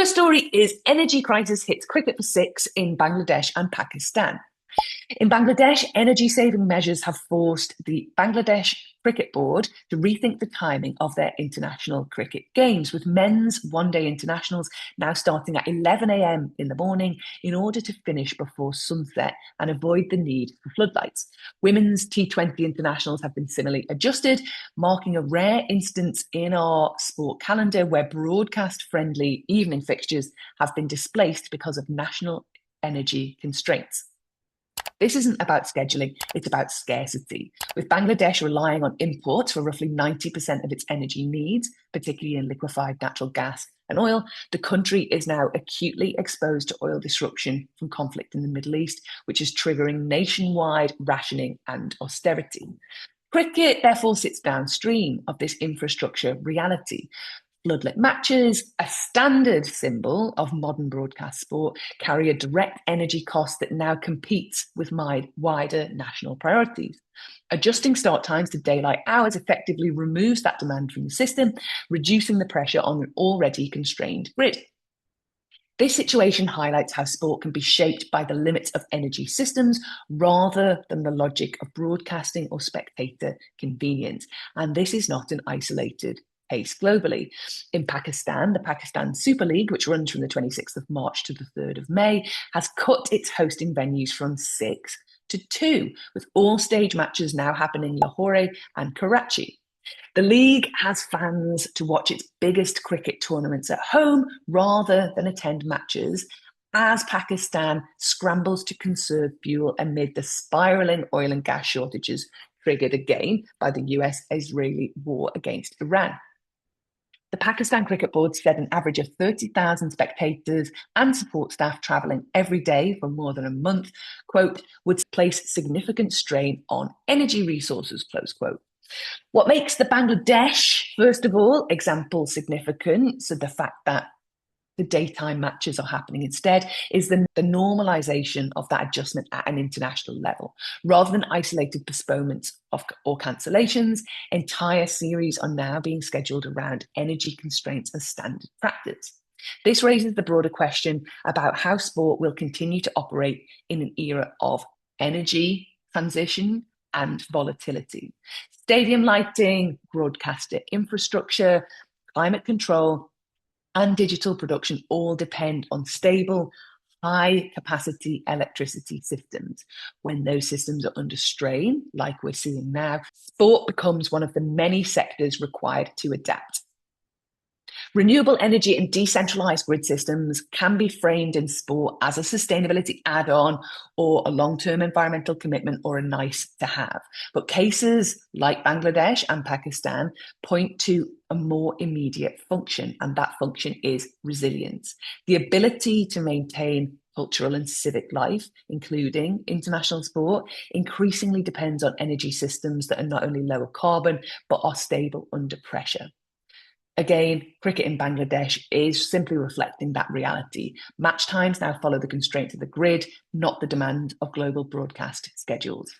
first story is energy crisis hits cricket for six in Bangladesh and Pakistan. In Bangladesh, energy-saving measures have forced the Bangladesh Cricket Board to rethink the timing of their international cricket games, with men's one-day internationals now starting at 11 a.m. in the morning in order to finish before sunset and avoid the need for floodlights. Women's T20 internationals have been similarly adjusted, marking a rare instance in our sport calendar where broadcast-friendly evening fixtures have been displaced because of national energy constraints. This isn't about scheduling, it's about scarcity. With Bangladesh relying on imports for roughly 90% of its energy needs, particularly in liquefied natural gas and oil, the country is now acutely exposed to oil disruption from conflict in the Middle East, which is triggering nationwide rationing and austerity. Cricket, therefore, sits downstream of this infrastructure reality. Floodlit matches, a standard symbol of modern broadcast sport, carry a direct energy cost that now competes with wider national priorities. Adjusting start times to daylight hours effectively removes that demand from the system, reducing the pressure on an already constrained grid. This situation highlights how sport can be shaped by the limits of energy systems rather than the logic of broadcasting or spectator convenience. And this is not an isolated case globally. In Pakistan, the Pakistan Super League, which runs from the 26th of March to the 3rd of May, has cut its hosting venues from 6 to 2, with all stage matches now happening in Lahore and Karachi. The league has fans to watch its biggest cricket tournaments at home rather than attend matches, as Pakistan scrambles to conserve fuel amid the spiralling oil and gas shortages triggered again by the US-Israeli war against Iran. The Pakistan Cricket Board said an average of 30,000 spectators and support staff travelling every day for more than a month, quote, would place significant strain on energy resources, close quote. What makes the Bangladesh, first of all, example significant, so the fact that the daytime matches are happening instead, is the normalisation of that adjustment at an international level. Rather than isolated postponements or cancellations, entire series are now being scheduled around energy constraints as standard practice. This raises the broader question about how sport will continue to operate in an era of energy transition and volatility. Stadium lighting, broadcaster infrastructure, climate control, and digital production all depend on stable, high-capacity electricity systems. When those systems are under strain, like we're seeing now, sport becomes one of the many sectors required to adapt. Renewable energy and decentralized grid systems can be framed in sport as a sustainability add-on or a long-term environmental commitment or a nice to have. But cases like Bangladesh and Pakistan point to a more immediate function, and that function is resilience. The ability to maintain cultural and civic life, including international sport, increasingly depends on energy systems that are not only lower carbon, but are stable under pressure. Again, cricket in Bangladesh is simply reflecting that reality. Match times now follow the constraints of the grid, not the demand of global broadcast schedules.